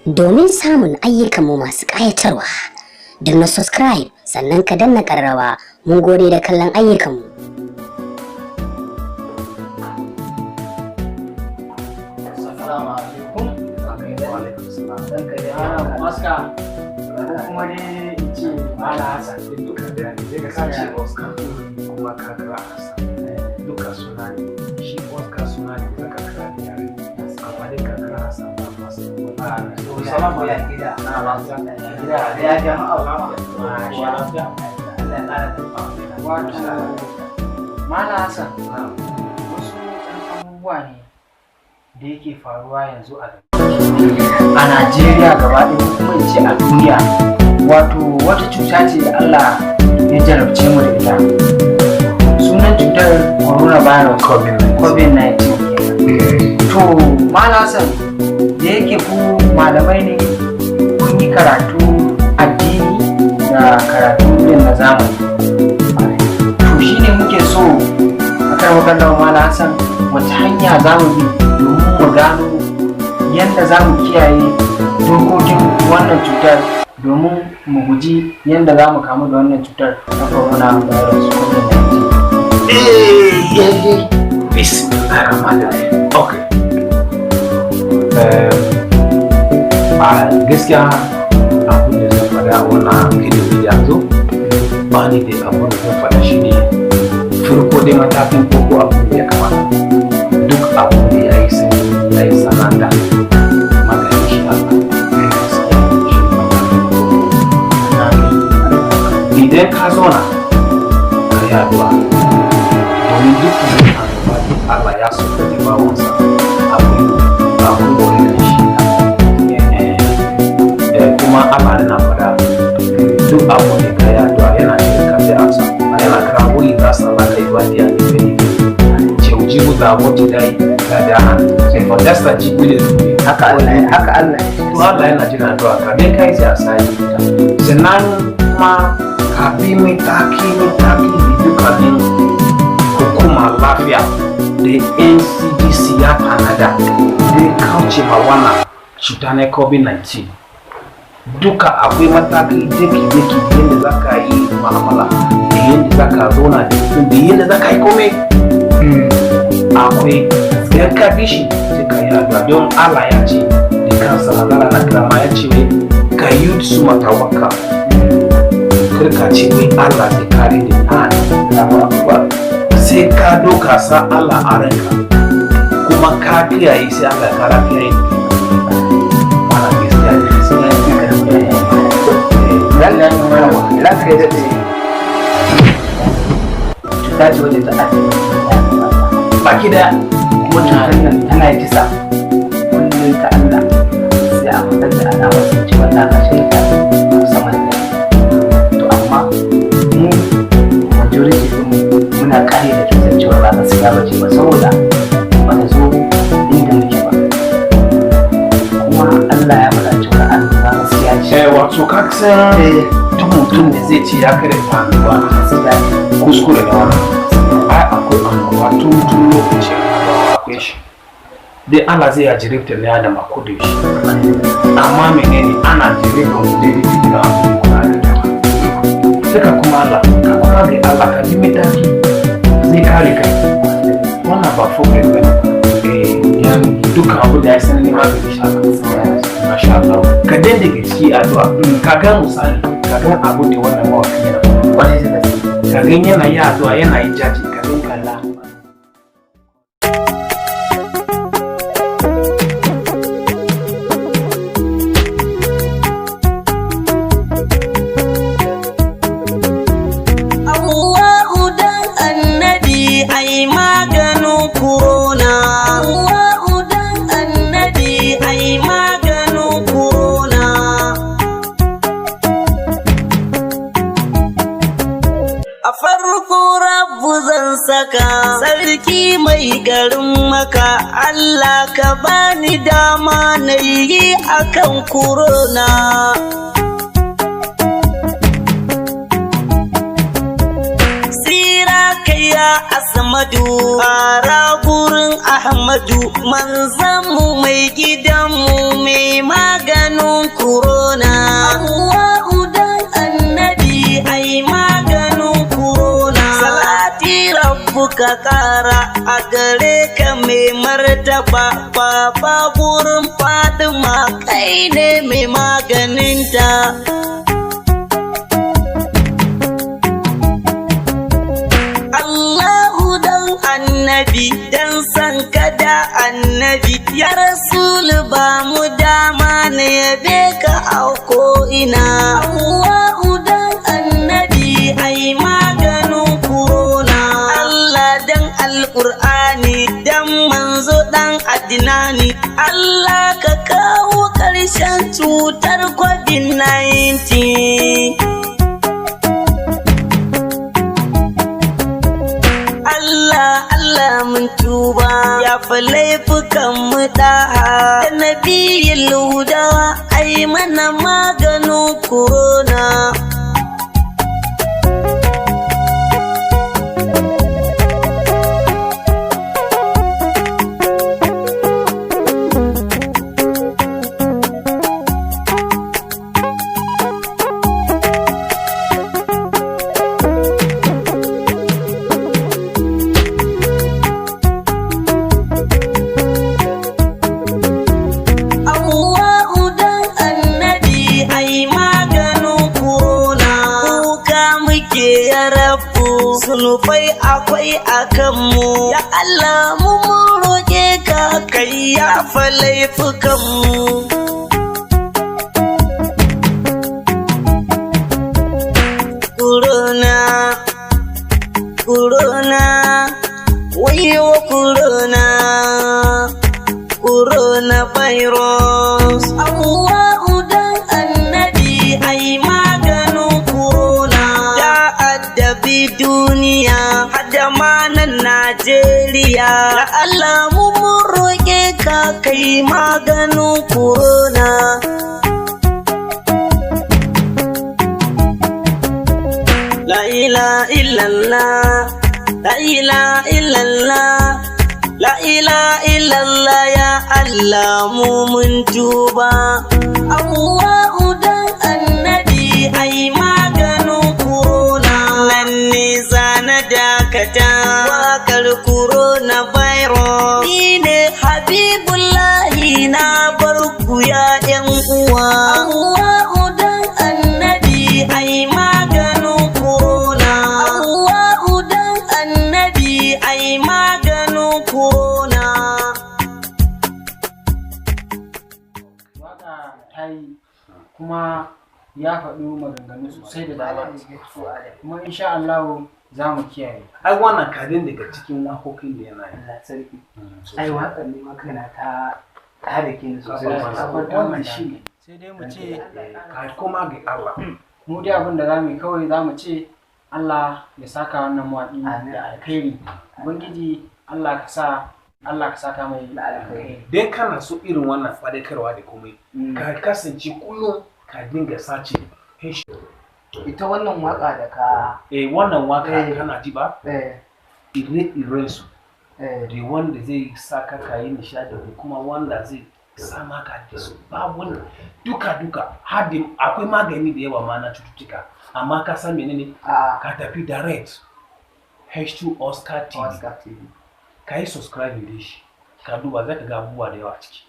domin samun ayyukanmu masu ƙayatarwa. Danna subscribe sannan ka danna ƙararrawa. Mun gode da kallon ayyukanmu. Assalamu alaikum. Wa alaikum salam. Danka da Oscar. Kuma dai in ce Mala Hassan din duka da ne ka sace Oscar kuma ka kira Hassan. Duka suna ne. Shi Oscar suna ne da ka kira da yare. Amma dai ka kira Hassan ba masu. Assalamu alaikum. Gida ya jama'a ba. Masha Allah. Allah ya ƙara tafiya. Mala Hassan. Wasu abubuwa ne da yake faruwa yanzu a Najeriya gaba ɗaya kuma in ce a duniya, wato wata cuta ce da Allah ya jarabce mu da ita. Sunan cutar coronavirus COVID-19. To Malam Hassan, da yake ku malamai ne, kun yi karatu addini da karatu irin na zamani. To shine muke so a kan maganar Malam Hassan, wace hanya za mu bi domin mu gano yadda za mu kiyaye dokokin wannan cutar domin mu guji yadda za mu kamu da wannan cutar ta coronavirus COVID-19. Bismillahirrahmanirrahim. Okay. A gaskiya abin da zan faɗa wannan ilimi yanzu ba ni da abin da zan faɗa shi ne farko dai matakin farko abin da ya kamata duk abin da ya yi sani ya yi sananta maganin shi idan ka zauna ka yi addu'a domin duk da Allah ya so ka ji bawansa abin wani da shi kuma Allah yana faɗa duk abu ne ka yi addu'a yana cikin ka sai amsa yana kira wuri za su Allah ka yi wadi a gefe ce ujibu da wata dai ga da sai fadasta jibril haka Allah to Allah yana jira addu'a ka dai kai sai a sai sannan kuma kafin mitaki dukkanin hukumar lafiya da NCDC ya tanada don kauce ma wannan cuta na COVID-19 duka akwai mataki daki yadda za ka yi mu'amala da yadda za ka zauna da mutum da yadda za ka yi komai akwai yan ka bi shi sai ka yi addu'a don Allah ya ce da kansa magana na grama ya ce ka yi su matawaka kirka ce wai Allah zai kare da nani sai ka doka sa Allah a ranka kuma ka kiyaye sai Allah ya kara kiyaye ana gaskiya da gaskiya Ranka ya daɗe cuta ce wajen ta baki da kuma cutar nan tana yi kisa kullum ta Allah sai a fitar da alamar sun ci wannan kashe ta sama da to amma mu majority din muna kare da cutar cewa ba gaskiya ba ce ba saboda ba ta zo inda muke ba kuma Allah ya faɗa cewa an ba gaskiya ce wato ka san duk mutum da zai ce ya kare fanuwa kuskure ne wannan ai akwai annoba tun lokaci akwai shi dai Allah zai ya jirifta ne da mako da shi amma menene ana jirifta mu dai da abu kuna da dama sai ka kuma Allah ka kuma ga Allah ka ji mitaki zai kare kai wannan ba fokai ba yan dukkan abu da ya san ne ma da shi masha Allah ka dai ciki addu'a ka ga misali ka ga abu da wannan mawaki yana wani da ka ga yana yi addu'a yana yi jaji ka ga kalla Allahu dan annabi ai maganin corona. Allahu dan annabi ai maganin corona. A farko Rabbu zan saka sarki mai garin Maka, Allah ka bani dama na yi akan corona. Ahmadu, fara gurin Ahmadu, manzanmu mai gidanmu mai maganin maganin corona. Allahu dan annabi ai maganin corona. Salati rabbuka kara a gare ka mai martaba, baba gurin Fatima kai ne mai maganinta. Allahu dan annabi dan san kada annabi ya rasul ba mu dama na yabe ka a ko'ina. Allahu dan annabi ai maganin corona. Allah dan alƙur'ani dan manzo dan adinani, Allah ka kawo ƙarshen cutar COVID-19. Allah mun tuba ya fa laifukan mu daha, nabiyil huda ai mana maganin corona. Sunufai akwai a kanmu, ya Allah mu mun roƙe ka kai ya fa laifukanmu. Corona, corona, wayo corona, corona virus. Allahu dan annabi ai maganin corona. Da addabi duniya hada ma nan Najeriya, ya Allah mu mun roƙe ka kai maganin corona. La ilaha illallah, la ilaha illallah, la ilaha illallah, ya Allah mu mun tuba. Allahu dan annabi ai maganin corona. Nan ne zana dakata waƙar corona virus. Ni ne Habibullahi na bar ku ya ƴan uwa. Allahu dan annabi ai maganin corona. Allahu dan annabi ai maganin corona. Waka ta yi kuma ya faɗi maganganu sosai da dama, kuma insha Allah za mu kiyaye. Ai wannan kadin daga cikin wakokin da yana yi. Allah sarki. Ai waƙar ne makana ta da ke sosai. Wannan shi ne. Sai dai mu ce Ka koma ga Allah. mu dai abin da za mu yi kawai za mu ce Allah ya saka wannan mawaƙi da alkhairi. Ubangiji Allah ka saka mai da alkhairi. Dai kana so irin wannan faɗakarwa da komai, ka kasance kullum ka dinga sace Ita wannan waƙa da ka wannan waka kana ji ba? eh Ire-iren su. eh Da wanda zai saka ka yi nishadi da kuma wanda zai sama ka da su. Babu wani duka hadin akwai magani da yawa ma na cututtuka, amma ka san menene? a Ka tafi direct H2 Oscar TV. Oscar TV. Ka yi subscribe da shi, ka duba za ka ga abubuwa da yawa a ciki.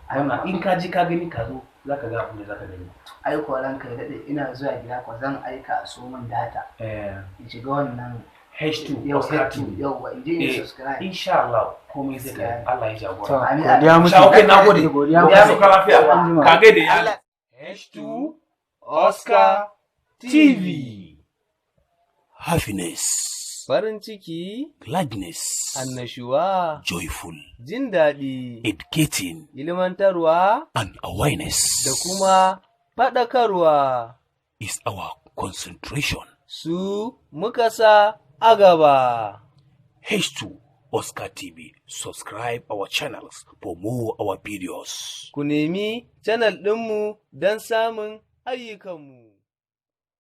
Wannan in ka ji ka gani ka zo za ka ga abin da za ka gani. Ai ko ranka ya daɗe ina zuwa gida ko zan aika a so min data in shiga wannan H2 yau Oscar H2 TV. yau in je in subscribe. Insha Allah komai zai kai. Allah ya To, jagora. Amin. godiya muke. Okay, na gode. Godiya Ya muke. sauka lafiya. Anjima. Ka gaida ya. H2 Oscar TV. Happiness, farin ciki, gladness, annashuwa, joyful, jin daɗi, educating, ilmantarwa and awareness da kuma faɗakarwa is our concentration. su muka sa a gaba. H2 Oscar TV. Subscribe our channels for more our videos. Ku nemi canal ɗinmu don samun ayyukanmu.